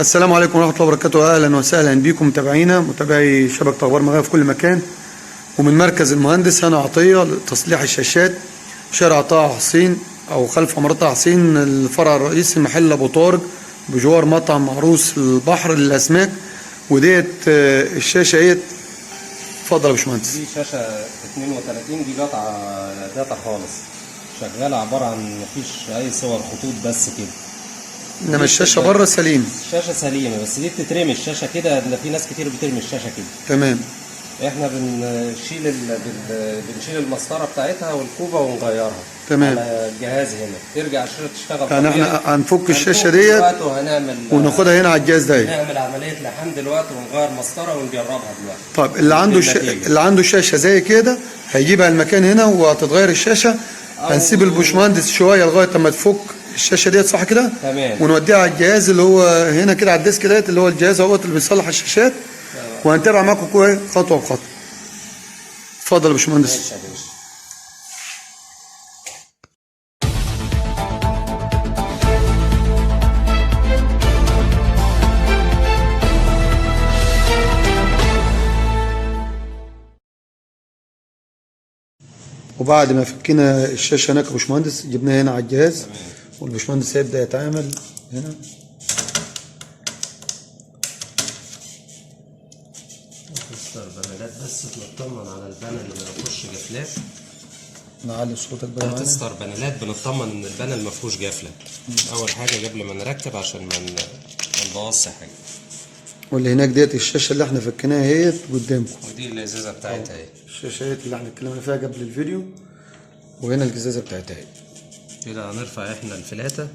السلام عليكم ورحمة الله وبركاته. أهلا وسهلا بكم متابعينا متابعي شبكة أخبار مغرب في كل مكان، ومن مركز المهندس هنا عطية لتصليح الشاشات، شارع طه حسين أو خلف عمارة طه حسين، الفرع الرئيسي محل أبو طارق بجوار مطعم عروس البحر للأسماك. وديت الشاشة اهيت. اتفضل يا باشمهندس. دي شاشة 32 دي داتا خالص، شغالة عبارة عن مفيش أي صور خطوط بس كده. إنما الشاشة بره سليم. الشاشة سليمة بس دي بتترمي الشاشة كده، ده في ناس كتير بترمي الشاشة كده. تمام. احنا بنشيل المسطرة بتاعتها والكوبة ونغيرها. تمام. على الجهاز هنا ترجع الشاشة تشتغل يعني طبيعي. احنا هنفك الشاشة ديت وناخدها هنا على الجهاز ده. نعمل عملية لحام دلوقتي ونغير مسطرة ونجربها دلوقتي. طيب اللي عنده شاشة زي كده هيجيبها المكان هنا وهتتغير الشاشة. هنسيب الباشمهندس شوية لغاية لما تفك الشاشة ديت، صح كده؟ تمام. ونوديها على الجهاز اللي هو هنا كده على الديسك ديت، اللي هو الجهاز اهوت اللي بيصلح الشاشات. وهنتابع معاكم كويس خطوة بخطوة. اتفضل يا باشمهندس. ماشي يا باشا. وبعد ما فكينا الشاشة هناك يا باشمهندس جبناها هنا على الجهاز، والباشمهندس هيبدأ يتعامل هنا. هتستر بانلات بس بنطمن على البانل اللي ما فيهوش جفلات. نعلي صوتك بقى معانا. هتستر بانلات بنطمن ان البانل ما فيهوش جفله اول حاجه قبل ما نركب عشان ما نبوظش حاجه. واللي هناك ديت الشاشة اللي احنا فكيناها اهيت قدامكم. ودي الازازه بتاعتها اهي. الشاشة اهيت اللي احنا اتكلمنا فيها قبل الفيديو، وهنا الجزازة بتاعتها اهي. كده هنرفع احنا الفلاته.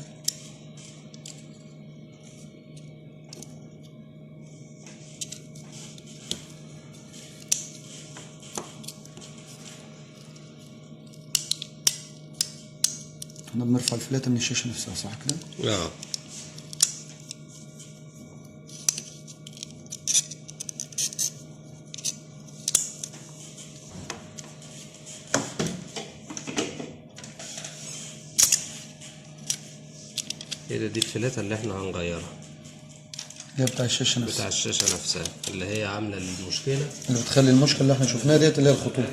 احنا بنرفع الفلاتة من الشاشة نفسها، صح كده؟ اه. كده دي الفلاتة اللي احنا هنغيرها، اللي هي بتاع الشاشة نفسها. بتاع الشاشة نفسها اللي هي عاملة المشكلة، اللي بتخلي المشكلة اللي احنا شفناها ديت اللي هي الخطوط.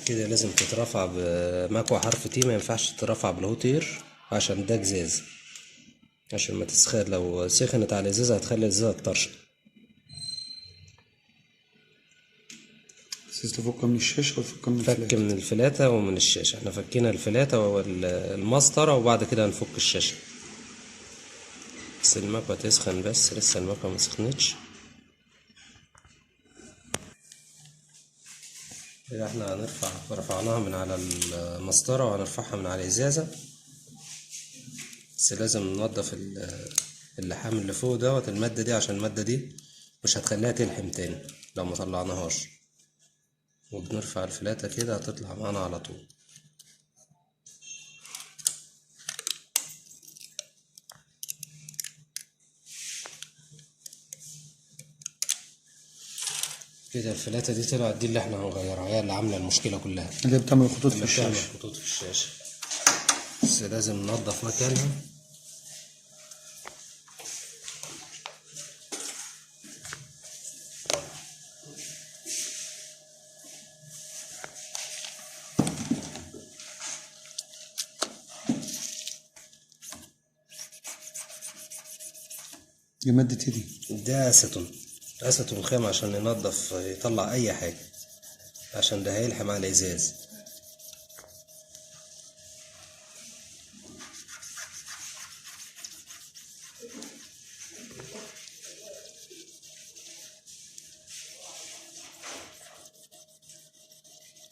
كده لازم تترفع بمكوى حرف تي، ما ينفعش تترفع بالهوتير عشان ده جزاز، عشان ما تسخن. لو سخنت على الازازة هتخلي الازازة تطرشق. بس تفكها من الشاشة وتفكها من الفلاتة. فك من الفلاتة ومن الشاشة. احنا فكينا الفلاتة والمسطرة وبعد كده هنفك الشاشة. بس المكوى تسخن، بس لسه المكوى ما سخنتش. كده احنا رفعناها من على المسطرة وهنرفعها من على الازازة. بس لازم ننضف اللحام اللي فوق دوت المادة دي، عشان المادة دي مش هتخليها تلحم تاني لو ما طلعناهاش. وبنرفع الفلاتة كده هتطلع معانا على طول. كده الفلاتة دي طلعت، دي اللي احنا هنغيرها، هي اللي عاملة المشكلة كلها، اللي بتعمل خطوط في الشاشة. بتعمل خطوط في الشاشة. بس لازم ننضف مكانها. دي مادة ايه دي؟ ده اسيتون خام عشان ينضف يطلع اي حاجة، عشان ده هيلحم على الازاز.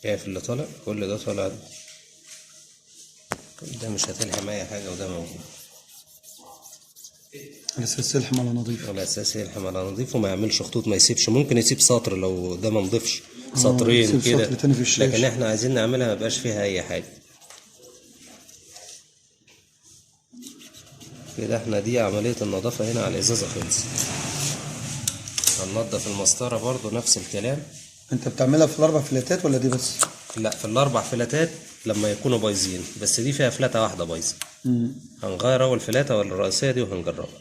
شايف اللي طالع؟ كل ده طالع، ده مش هتلحم اي حاجة وده موجود. على اساس يلحم على نظيف. على اساس يلحم على نظيف وما يعملش خطوط، ما يسيبش. ممكن يسيب سطر لو ده ما نضيفش، سطرين كده، لكن احنا عايزين نعملها ما يبقاش فيها اي حاجة. كده احنا دي عملية النظافة هنا على الإزازة خلصت. هننضف المسطرة برضو نفس الكلام. انت بتعملها في الاربع فلاتات ولا دي بس؟ لا، في الأربع فلاتات لما يكونوا بايظين، بس دي فيها فلاتة واحدة بايظة. هنغير أول فلاتة ولا الرئيسية دي وهنجربها.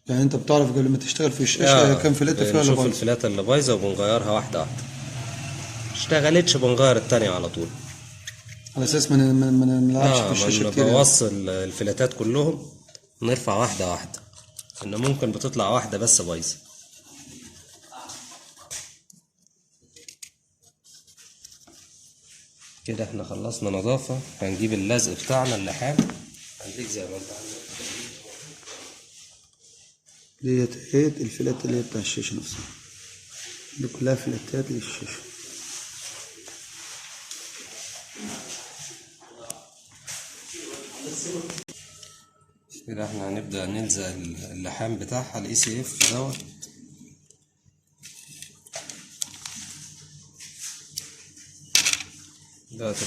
يعني انت بتعرف قبل ما تشتغل في الشاشة كام فلاتة فيها اللي بنشوف بايظة؟ الفلاتة اللي بايظة وبنغيرها واحدة واحدة. اشتغلتش بنغير التانية على طول. على اساس ما نلعبش في ما الشاشة كتير يعني. نبوظ الفلاتات كلهم، نرفع واحدة واحدة، إن ممكن بتطلع واحدة بس بايظة. كده احنا خلصنا نظافة. هنجيب اللزق بتاعنا اللحام، هنديك زي ما انت عندك. ديت ايه الفلات اللي هي بتاع الشاشة نفسها، دي كلها فلاتات للشاشة. كده احنا هنبدأ نلزق اللحام بتاعها الاي سي اف دوت.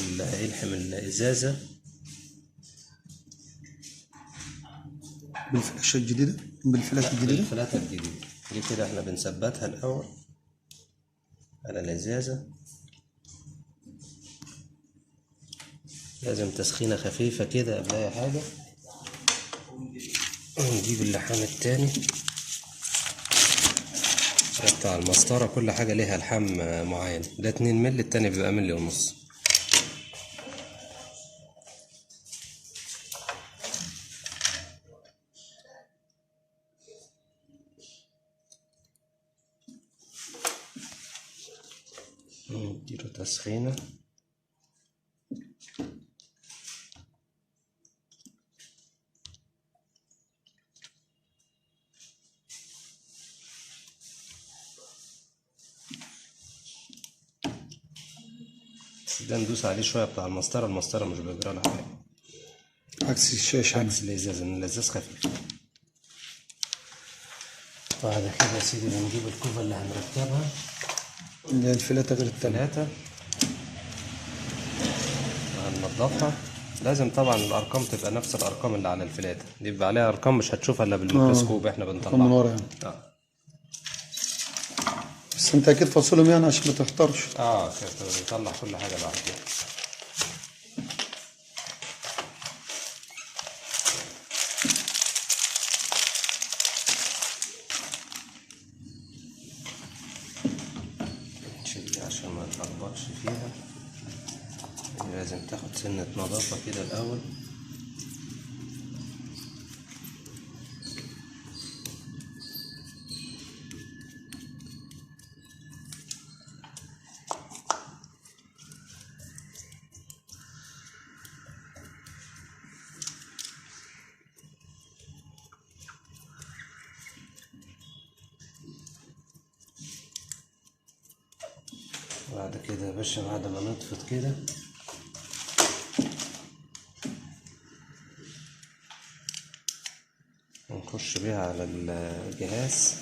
اللي هيلحم الازازة بالفلاشة الجديدة، بالفلات الجديدة. بالفلاتة الجديدة دي. كده احنا بنثبتها الأول على الازازة. لازم تسخينة خفيفة كده قبل أي حاجة. نجيب اللحام التاني بتاع المسطرة. كل حاجة ليها لحام معين، ده 2 مللي، التاني بيبقى 1.5 مللي. نديله تسخينة. ده ندوس عليه شوية بتاع المسطرة. المسطرة مش بيجرى لها حاجة، عكس الشاشة. عكس الازاز، ان الازاز خفيف. بعد كده يا سيدي بنجيب الكوفة اللي هنركبها، اللي هي الفلاتة غير التانية. ثلاثة، هننضفها. لازم طبعا الارقام تبقى نفس الارقام اللي على الفلاتة دي، بيبقى عليها ارقام مش هتشوفها الا بالميكروسكوب. احنا رقم من ورا بنطلعها يعني. بس انت اكيد فاصلهم يعني عشان ما تحترش. كده بنطلع كل حاجة بعد كده. نشيل دي عشان ما نتلخبطش فيها. لازم تاخد سنة نظافة كده الأول. بعد كده يا باشا، بعد ما نطفت كده، نخش بيها على الجهاز.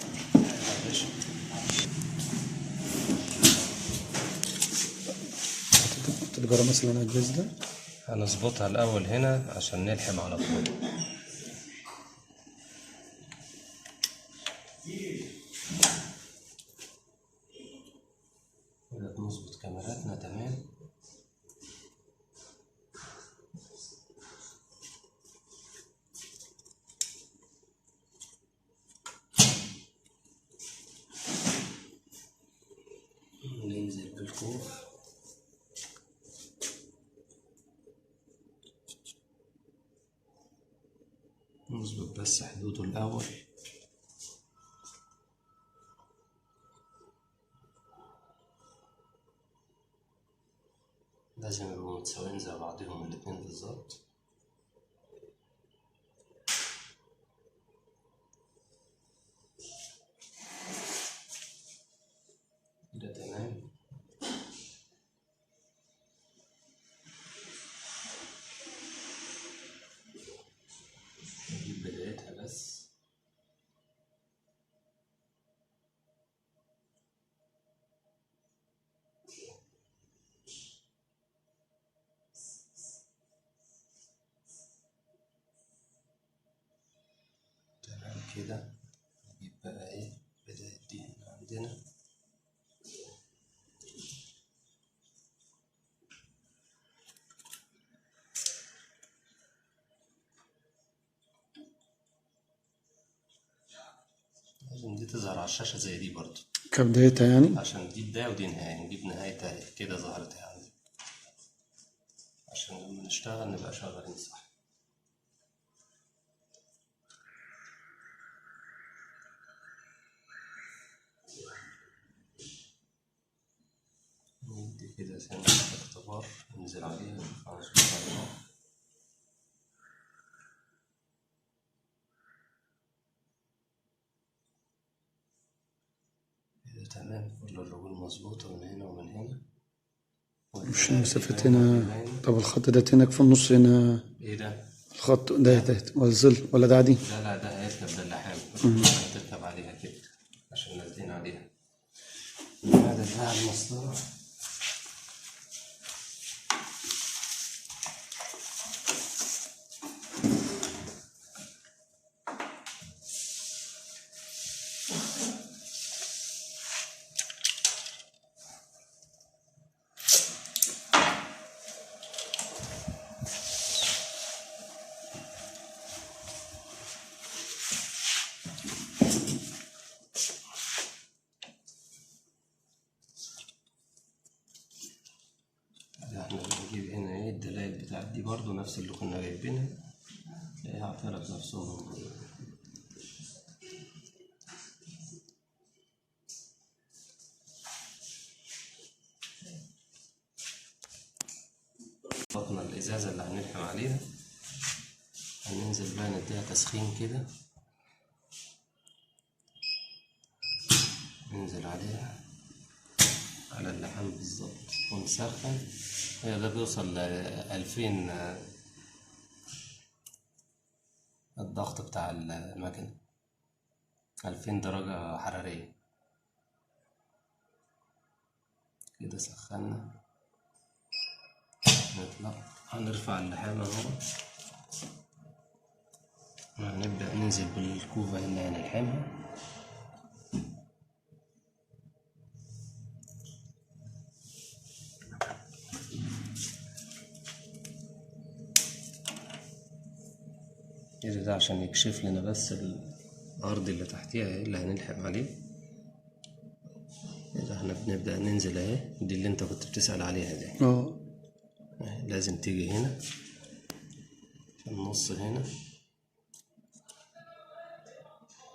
تتجرى مثلا على الجهاز ده. هنظبطها الأول هنا عشان نلحم على طول. كده نظبط كاميراتنا تمام. ننزل بالكوف. نظبط بس حدوده الأول. لازم يبقوا متساويين زي بعضهم الاتنين بالظبط. كده تمام. نجيب بدايتها بس. كده يبقى ايه بداية دي هنا عندنا. لازم دي تظهر على الشاشة زي دي برضو كبدايتها يعني. عشان دي بداية ودي نهاية، نجيب نهايتها كده ظهرت يعني عشان لما نشتغل نبقى شغالين صح. ندي كده سنة اختبار ننزل عليها نظبط عليها كده تمام. كل الرجول مظبوطة من هنا ومن هنا. مش المسافات هنا. طب الخط ده هناك في النص هنا ايه ده؟ الخط ده ولا الظل ولا ده عادي؟ لا ده هيركب، ده اللحام هتركب عليها كده عشان نازلين عليها. هذا بقى المسطرة. احنا بنجيب هنا ايه الدلائل بتاعت دي برضو نفس اللي كنا جايبينها، تلاقيها اعترض نفسهم. بطنا الازازة اللي هنلحم عليها هننزل بقى نديها تسخين كده، ننزل عليها على اللحام بالظبط ونسخن. هي ده بيوصل ل2000 الضغط بتاع المكنة، 2000 درجة حرارية كده. سخنا نطلع هنرفع اللحام اهو، هنبدأ ننزل بالكوفة اللي هنلحمها. كده ده عشان يكشف لنا بس الأرض اللي تحتيها ايه اللي هنلحم عليه. كده احنا بنبدأ ننزل اهي، دي اللي انت كنت بتسأل عليها دي. لازم تيجي هنا في النص هنا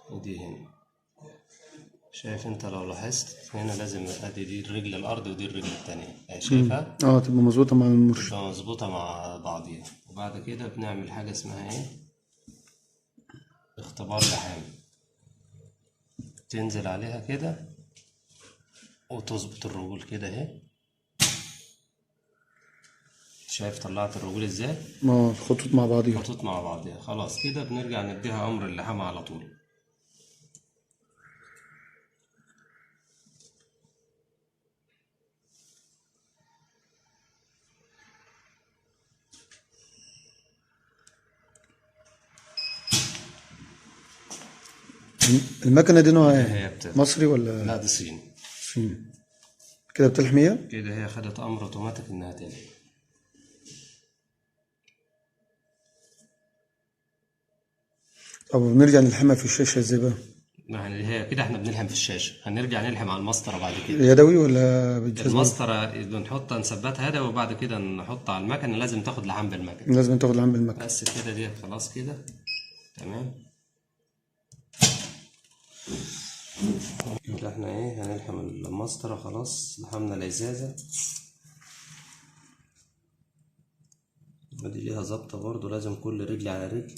ودي هنا. شايف انت لو لاحظت هنا لازم ادي دي الرجل الارض ودي الرجل التانية، شايفها؟ تبقى مظبوطة مع المرشد. تبقى مظبوطة مع بعضيها. وبعد كده بنعمل حاجة اسمها ايه اختبار لحام، تنزل عليها كده وتظبط الرجول كده اهي. شايف طلعت الرجول ازاي؟ الخطوط مع بعضيها. خطوط مع بعضيها. خلاص كده بنرجع نديها امر اللحام على طول. المكنة دي نوعها هي ايه؟ مصري ولا؟ لا دي صيني. كده بتلحم هي؟ كده هي خدت امر اوتوماتيك انها تلحم. طب بنرجع نلحمها في الشاشة ازاي بقى؟ يعني هي كده احنا بنلحم في الشاشة، هنرجع نلحم على المسطرة بعد كده. يدوي ولا بالجزمة؟ المسطرة بنحطها نثبتها يدوي وبعد كده نحطها على المكنة. لازم تاخد لحام بالمكنة. لازم تاخد العام بالمكنة. بس كده دي خلاص كده تمام. كده احنا ايه هنلحم المسطرة. خلاص لحمنا الازازة، ودي ليها ظبطة برضو، لازم كل رجل على رجل.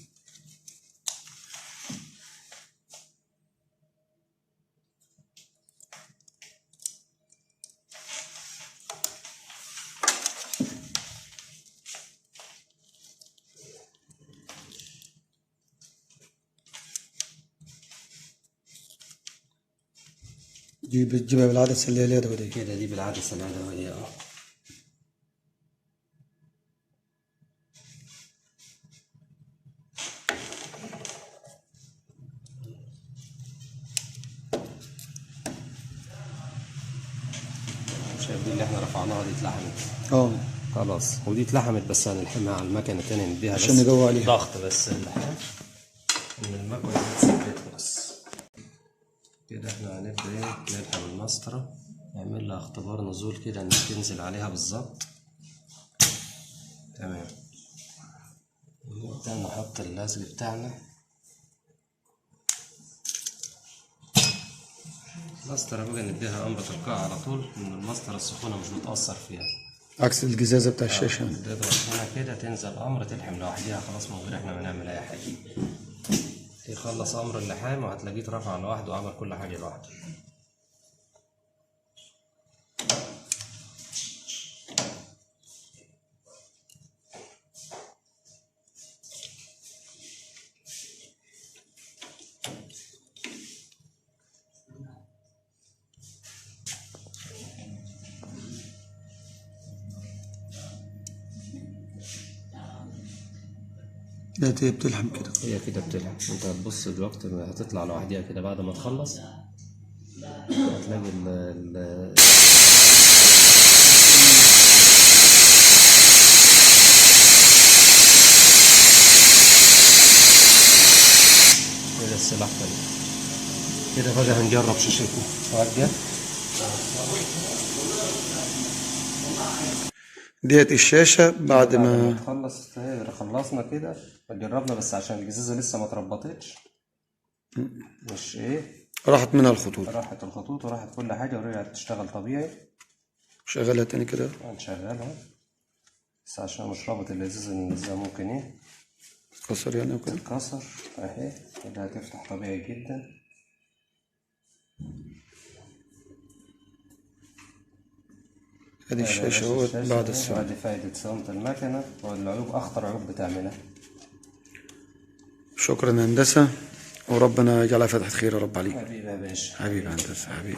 دي بتجيبها بالعدسة اللي هي اليدوي دي. كده دي بالعدسة اليدوية شايف دي اللي احنا رفعناها دي اتلحمت اه خلاص، ودي اتلحمت بس هنلحمها على المكنة تاني نديها بس عشان ندوق عليها. ضغط بس اللحام ان المكنة تثبتها بس كده. احنا هنبدأ ايه نلحم المسطرة، نعمل لها اختبار نزول كده انك تنزل عليها بالظبط. تمام. نبدأ نحط اللزق بتاعنا. المسطرة بقى نديها أمر تلقائي على طول، إن المسطرة السخونة مش بتأثر فيها عكس الجزازة بتاع الشاشة. تضغط هنا كده تنزل أمر تلحم لوحديها خلاص، من غير احنا ما نعمل أي حاجة. يخلص أمر اللحام وهتلاقيه اترفع لوحده وعمل كل حاجة لوحده. دلوقتي هي بتلحم كده. هي كده بتلحم. انت هتبص دلوقتي هتطلع لوحديها كده بعد ما تخلص، هتلاقي ال كده السلاح كده بقى هنجرب شاشتنا. وجه ديت الشاشة بعد ما خلصنا كده جربنا، بس عشان الجزازة لسه ما اتربطتش مش ايه، راحت منها الخطوط. راحت الخطوط وراحت كل حاجة ورجعت تشتغل طبيعي. شغلها تاني كده. هنشغلها بس عشان مش رابط الازازة ممكن ايه تتكسر يعني وكده. تتكسر اهي كده، هتفتح طبيعي جدا. ادي الشاشة اهوت بعد الصيانة. ادي فايدة صيانة المكنة والعيوب، اخطر عيوب بتعملها. شكرا يا هندسة، وربنا يجعلها فتحة خير يا رب عليك. حبيبي يا باشا، حبيبي يا هندسة حبيبي.